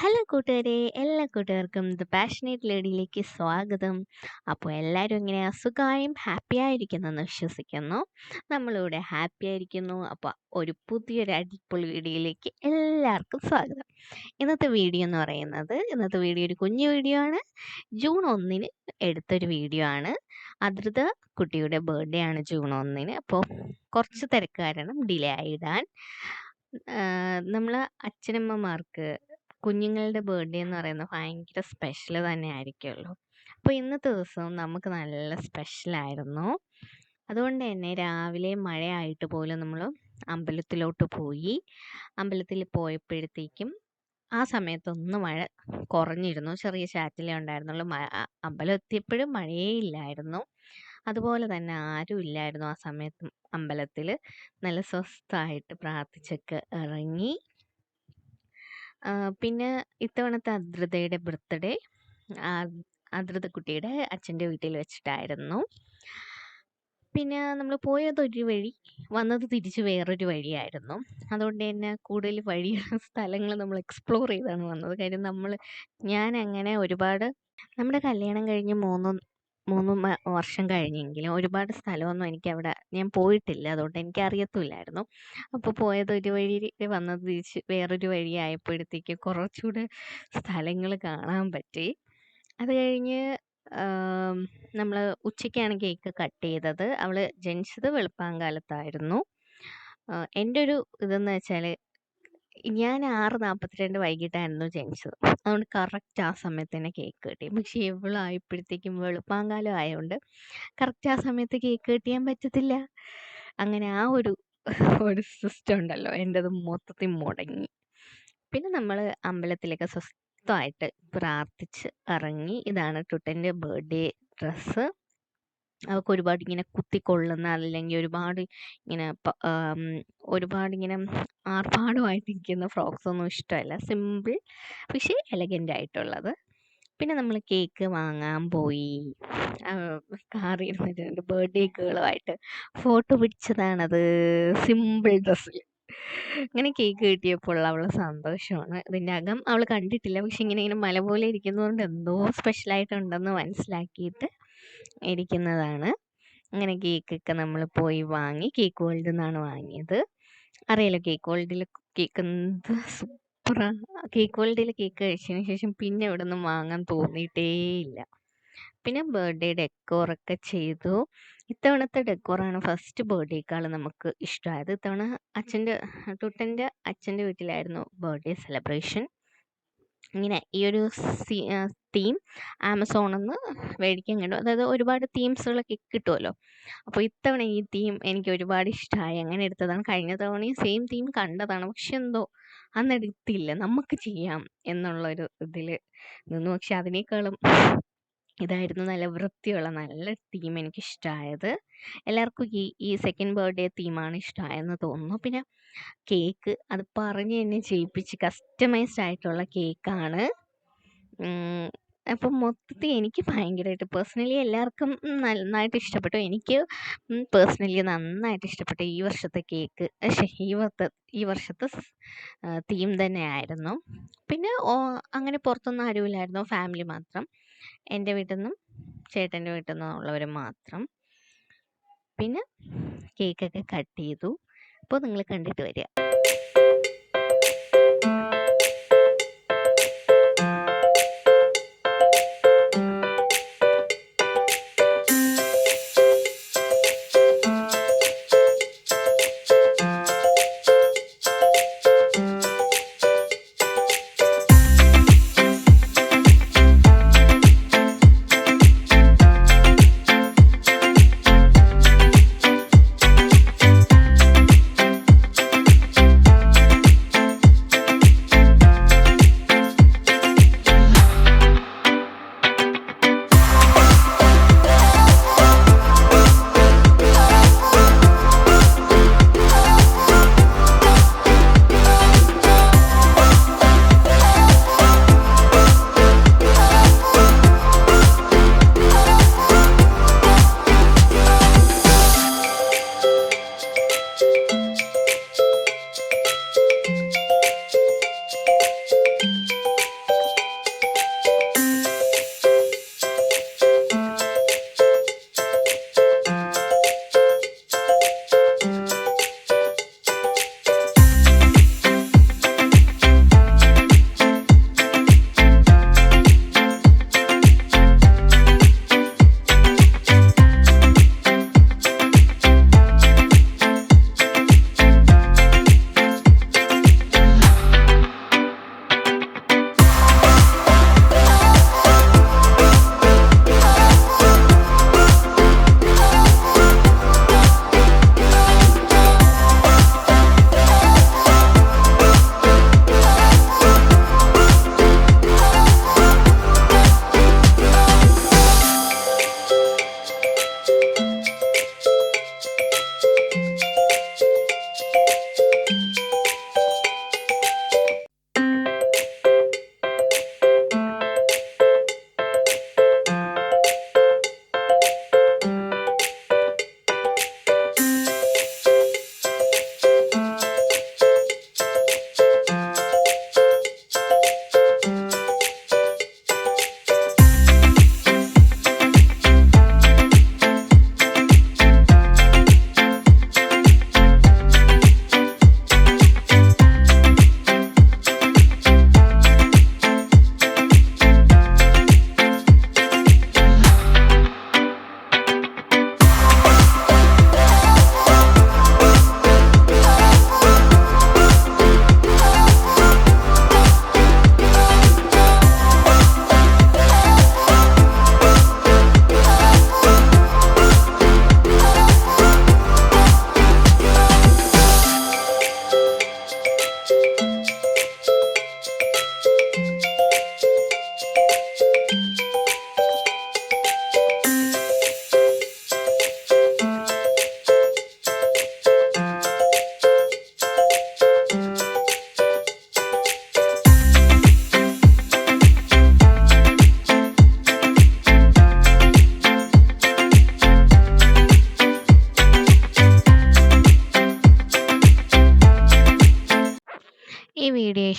Hello കൂട്ടുകാരെ, എല്ലാ കൂട്ടുകാർക്കും ദ പാഷനേറ്റ് ലേഡിയിലേക്ക് സ്വാഗതം. അപ്പോൾ എല്ലാവരും ഇങ്ങനെ സുഖമായും ഹാപ്പിയായിരിക്കുന്നെന്ന് വിശ്വസിക്കുന്നു. നമ്മളിവിടെ ഹാപ്പി ആയിരിക്കുന്നു. അപ്പോൾ ഒരു പുതിയൊരു അടിപൊളി വീഡിയോയിലേക്ക് എല്ലാവർക്കും സ്വാഗതം. ഇന്നത്തെ വീഡിയോ ഒരു കുഞ്ഞു വീഡിയോ ആണ്. ജൂൺ 1 എടുത്തൊരു വീഡിയോ ആണ്. അദ്രിത കുട്ടിയുടെ ബർത്ത്ഡേ ആണ് ജൂൺ 1. അപ്പോൾ കുറച്ച് തിരക്ക് കാരണം ഡിലേ ആയിടാൻ. നമ്മൾ അച്ഛനമ്മമാർക്ക് കുഞ്ഞുങ്ങളുടെ ബർത്ത്ഡേ എന്ന് പറയുന്നത് ഭയങ്കര സ്പെഷ്യൽ തന്നെ ആയിരിക്കുമല്ലോ. അപ്പോൾ ഇന്നത്തെ ദിവസം നമുക്ക് നല്ല സ്പെഷ്യലായിരുന്നു. അതുകൊണ്ട് തന്നെ രാവിലെ മഴയായിട്ട് പോലും നമ്മൾ അമ്പലത്തിലോട്ട് പോയി. അമ്പലത്തിൽ പോയപ്പോഴത്തേക്കും ആ സമയത്തൊന്ന് മഴ കുറഞ്ഞിരുന്നു. ചെറിയ ചാറ്റലേ ഉണ്ടായിരുന്നുള്ളൂ. അമ്പലം എത്തിയപ്പോഴും മഴയേ ഇല്ലായിരുന്നു. അതുപോലെ തന്നെ ആരും ഇല്ലായിരുന്നു ആ സമയത്ത് അമ്പലത്തിൽ. നല്ല സ്വസ്ഥമായിട്ട് പ്രാർത്ഥിച്ചൊക്കെ ഇറങ്ങി. പിന്നെ ഇത്തവണത്തെ അദ്രിതയുടെ ബർത്ത്ഡേ അദ്രിത കുട്ടിയുടെ അച്ഛൻ്റെ വീട്ടിൽ വെച്ചിട്ടായിരുന്നു. പിന്നെ നമ്മൾ പോയത് ഒരു വഴി, വന്നത് തിരിച്ച് വേറൊരു വഴിയായിരുന്നു. അതുകൊണ്ട് തന്നെ കൂടുതൽ സ്ഥലങ്ങൾ നമ്മൾ എക്സ്പ്ലോർ ചെയ്താണ് വന്നത്. കാര്യം ഞാൻ അങ്ങനെ ഒരുപാട് നമ്മുടെ കല്യാണം കഴിഞ്ഞ് മൂന്ന് വർഷം കഴിഞ്ഞെങ്കിലും ഒരുപാട് സ്ഥലമൊന്നും ഞാൻ പോയിട്ടില്ല. അതുകൊണ്ട് എനിക്ക് അറിയത്തുമില്ലായിരുന്നു. അപ്പോൾ പോയത് ഒരു വഴി, വന്നത് തിരിച്ച് വേറൊരു വഴി ആയപ്പോഴത്തേക്ക് കുറച്ചുകൂടെ സ്ഥലങ്ങൾ കാണാൻ പറ്റി. അത് കഴിഞ്ഞ് നമ്മൾ ഉച്ചയ്ക്കാണ് കേക്ക് കട്ട് ചെയ്തത്. അവൾ ജനിച്ചത് വെളുപ്പാങ്കാലത്തായിരുന്നു. എൻ്റെ ഒരു ഇതെന്ന് വെച്ചാൽ ഞാൻ 6:42 വൈകിട്ടായിരുന്നു ജനിച്ചത്. അതുകൊണ്ട് കറക്റ്റ് ആ സമയത്ത് തന്നെ കേക്ക് കിട്ടി. പക്ഷേ ഇവളായപ്പോഴത്തേക്കും വെളുപ്പാങ്കാലം ആയതുകൊണ്ട് കറക്റ്റ് ആ സമയത്ത് കേക്ക് കട്ട് പറ്റത്തില്ല. അങ്ങനെ ആ ഒരു സിസ്റ്റം ഉണ്ടല്ലോ, എൻ്റെത് മൊത്തത്തിൽ മുടങ്ങി. പിന്നെ നമ്മൾ അമ്പലത്തിലൊക്കെ സ്വസ്ഥമായിട്ട് പ്രാർത്ഥിച്ച് ഇറങ്ങി. ഇതാണ് ടുട്ടൻ്റെ ബർത്ത്ഡേ ഡ്രസ്സ്. അവൾക്ക് ഒരുപാട് ഇങ്ങനെ കുത്തിക്കൊള്ളുന്ന, അല്ലെങ്കിൽ ഒരുപാട് ഇങ്ങനെ ആർഭാടമായിട്ടിരിക്കുന്ന ഫ്രോക്സൊന്നും ഇഷ്ടമല്ല. സിമ്പിൾ പക്ഷേ എലഗൻ്റ് ആയിട്ടുള്ളത്. പിന്നെ നമ്മൾ കേക്ക് വാങ്ങാൻ പോയി. കാറിൽ ഇരുന്നിട്ട് ബർത്ത്ഡേ ഗേളുമായിട്ട് ഫോട്ടോ പിടിച്ചതാണത്, സിമ്പിൾ ഡ്രസ്സിൽ. അങ്ങനെ കേക്ക് കിട്ടിയപ്പോൾ അവളുടെ സന്തോഷമാണ്. ഇതിൻ്റെ അകം അവൾ കണ്ടിട്ടില്ല. പക്ഷെ ഇങ്ങനെ മല പോലെ ഇരിക്കുന്നതുകൊണ്ട് എന്തോ സ്പെഷ്യലായിട്ടുണ്ടെന്ന് മനസ്സിലാക്കിയിട്ട് ഇരിക്കുന്നതാണ്. അങ്ങനെ കേക്കൊക്കെ നമ്മൾ പോയി വാങ്ങി. കേക്ക് വേൾഡിൽ നിന്നാണ് വാങ്ങിയത്. അറിയാലോ, കേക്ക് വേൾഡിൽ കേക്ക് എന്ത് സൂപ്പറാണ്. കേക്ക് വേൾഡിൽ കേക്ക് കഴിച്ചതിന് ശേഷം പിന്നെ ഇവിടെ നിന്നും വാങ്ങാൻ തോന്നിയിട്ടേയില്ല. പിന്നെ ബർത്ത്ഡേ ഡെക്കോറൊക്കെ ചെയ്തു. ഇത്തവണത്തെ ഡെക്കോറാണ് ഫസ്റ്റ് ബർത്ത്ഡേക്കാൾ നമുക്ക് ഇഷ്ടമായത്. ഇത്തവണ ടുട്ടൻ്റെ അച്ഛൻ്റെ വീട്ടിലായിരുന്നു ബർത്ത്ഡേ സെലിബ്രേഷൻ. ഇങ്ങനെ ഈ ഒരു തീം ആമസോണിൽ നിന്ന് മേടിക്കാൻ കിട്ടും. അതായത് ഒരുപാട് തീംസുകളൊക്കെ കിട്ടുമല്ലോ. അപ്പോൾ ഇത്തവണ ഈ തീം എനിക്ക് ഒരുപാട് ഇഷ്ടമായി, അങ്ങനെ എടുത്തതാണ്. കഴിഞ്ഞ തവണയും സെയിം തീം കണ്ടതാണ്, പക്ഷെ എന്തോ അന്നെടുത്തില്ല. നമുക്ക് ചെയ്യാം എന്നുള്ളൊരു ഇതിൽ നിന്നു. പക്ഷെ അതിനേക്കാളും ഇതായിരുന്നു നല്ല വൃത്തിയുള്ള നല്ല തീം എനിക്കിഷ്ടമായത്. എല്ലാവർക്കും ഈ സെക്കൻഡ് ബർത്ത്ഡേ തീമാണ് ഇഷ്ടമായെന്ന് തോന്നുന്നു. പിന്നെ കേക്ക് അത് പറഞ്ഞ് എന്നെ ചെയ്യിപ്പിച്ച് കസ്റ്റമൈസ്ഡ് ആയിട്ടുള്ള കേക്കാണ്. അപ്പം മൊത്തത്തിൽ എനിക്ക് ഭയങ്കരമായിട്ട് പേഴ്സണലി എല്ലാവർക്കും നന്നായിട്ട് ഇഷ്ടപ്പെട്ടു. എനിക്ക് പേഴ്സണലി നന്നായിട്ട് ഇഷ്ടപ്പെട്ടു ഈ വർഷത്തെ കേക്ക്. ഈ വർഷത്തെ തീം തന്നെയായിരുന്നു. പിന്നെ അങ്ങനെ പുറത്തൊന്നും ആരുമില്ലായിരുന്നു, ഫാമിലി മാത്രം. എൻ്റെ വീട്ടിൽ നിന്നും ചേട്ടൻ്റെ വീട്ടിൽ നിന്നും ഉള്ളവർ മാത്രം. പിന്നെ കേക്കൊക്കെ കട്ട് ചെയ്തു. അപ്പോൾ നിങ്ങൾ കണ്ടിട്ട് വരിക.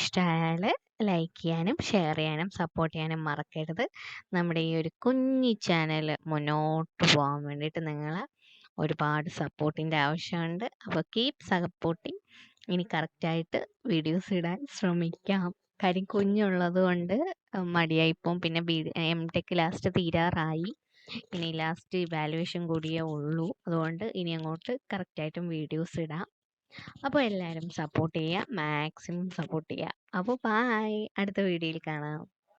ഇഷ്ടമായാൽ ലൈക്ക് ചെയ്യാനും ഷെയർ ചെയ്യാനും സപ്പോർട്ട് ചെയ്യാനും മറക്കരുത്. നമ്മുടെ ഈ ഒരു കുഞ്ഞി ചാനൽ മുന്നോട്ട് പോകാൻ വേണ്ടിയിട്ട് നിങ്ങളെ ഒരുപാട് സപ്പോർട്ടിൻ്റെ ആവശ്യമുണ്ട്. അപ്പോൾ കീപ് സപ്പോർട്ടിങ്. ഇനി കറക്റ്റായിട്ട് വീഡിയോസ് ഇടാൻ ശ്രമിക്കാം. കാര്യം കുഞ്ഞുള്ളത് കൊണ്ട് മടിയായിപ്പോവും. പിന്നെ എം.ടെക് ലാസ്റ്റ് തീരാറായി. ഇനി ലാസ്റ്റ് ഇവാലുവേഷൻ കൂടിയേ ഉള്ളൂ. അതുകൊണ്ട് ഇനി അങ്ങോട്ട് കറക്റ്റായിട്ടും വീഡിയോസ് ഇടാം. അപ്പോൾ എല്ലാവരും സപ്പോർട്ട് ചെയ്യുക, മാക്സിമം സപ്പോർട്ട് ചെയ്യുക. അപ്പോൾ ബായ്, അടുത്ത വീഡിയോയിൽ കാണാം.